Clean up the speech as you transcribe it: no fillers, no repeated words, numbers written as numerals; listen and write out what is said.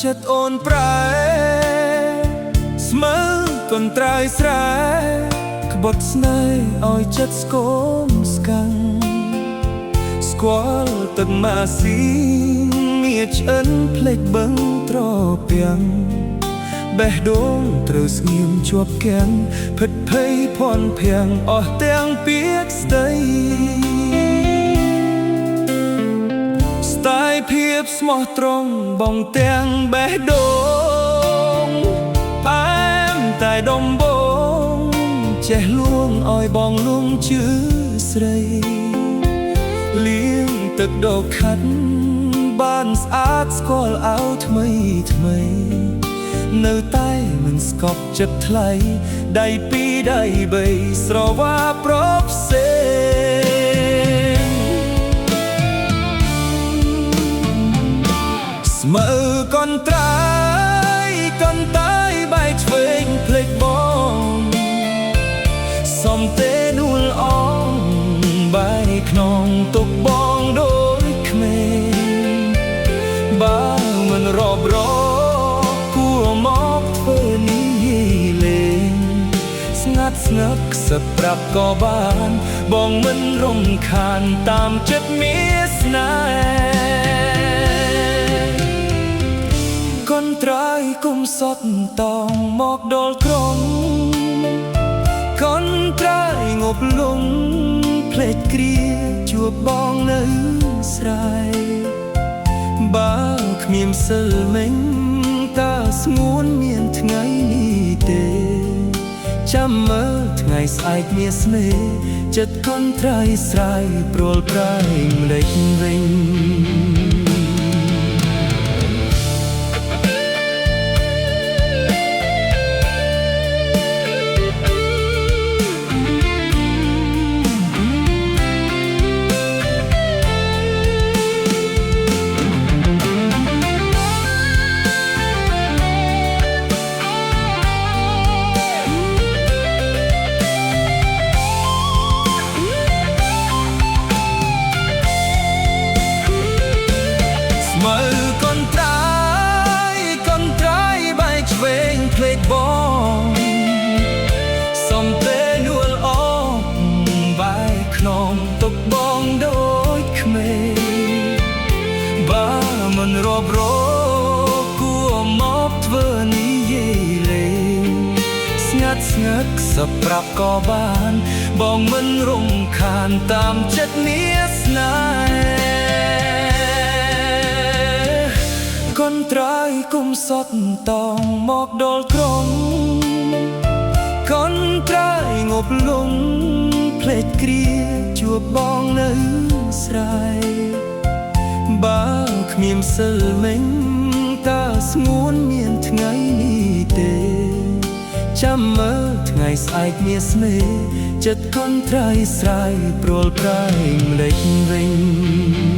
ចិត្តអូនប្រែស្មើកូនត្រើយស្រែក្បត់ស្នេហ៍ឲ្យចិត្តស្គមស្កាំងស្គាល់ទឹកម៉ាស៊ីមានឆ្អិនភ្លេចបឹងត្រពាំងបេះដូងត្រូវស្ងៀមជាប់គាំងភិតភ័យភ័ន្តភាំងអស់ទាំងពាក្យស្ដីស្ទាយភាពស្មោះត្រង់បងទាំងបេះដូងផ្អែមតែដំបងចេះលួងឲ្យបងលួងជឿស្រីលៀងទឹកដោខាត់បានស្អាតស្គាល់អៅថ្មីថ្មីនៅតែមិនស្កប់ចិត្តថ្លៃដៃពីរដៃបីស្រវាប្រផ្សេងស្មើកូនត្រើយកូនតាយបែកឆ្វេងភ្លេចបងសំទេនួលអងបែកក្នុងទុកបងដូចក្មេងបើមិនរាប់រគួរមកធ្វើនេះលេងស្ងាត់ស្ងឹកសឹកប្រាប់ក៏បានបងមិនរំខានតាមចិត្តមានស្នេហ៍កូនត្រើយគុំសត់តងមកដល់ក្រុងកូនត្រើយងប់លងភ្លេចគ្រាជួបបងនៅស្រែបើគ្មានសិលមិញតើស្ងួនមានថ្ងៃនេះទេចាំមើលថ្ងៃស្អែកមានស្នេហ៍ចិត្តកូនត្រើយស្រ័យព្រួលប្រែងម្លេចវិញមើលកូនត្រើយបែកឆ្វេងភ្លេចបងសំទេនួលអងបែកក្នុងទុកបងដូចក្មេងបើមិនរាប់រគួរមកធ្វើនិយាយលេងស្ងាត់ស្ងឹកសឹកប្រាប់ក៏បានបងមិនរំខានតាមចិត្តមានស្នេហ៍កូនត្រើយគុំសត់តងមកដល់ក្រុងកូនត្រើយងប់លងភ្លេចគ្រាជួបបងនៅស្រែបើគ្មានសិលមិញតើស្ងួនមានថ្ងៃនេះទេចាំមើលថ្ងៃស្អែកមានស្នេហ៍ចិត្តកូនត្រើយស្រ័យព្រួលប្រែងម្លេចវិញ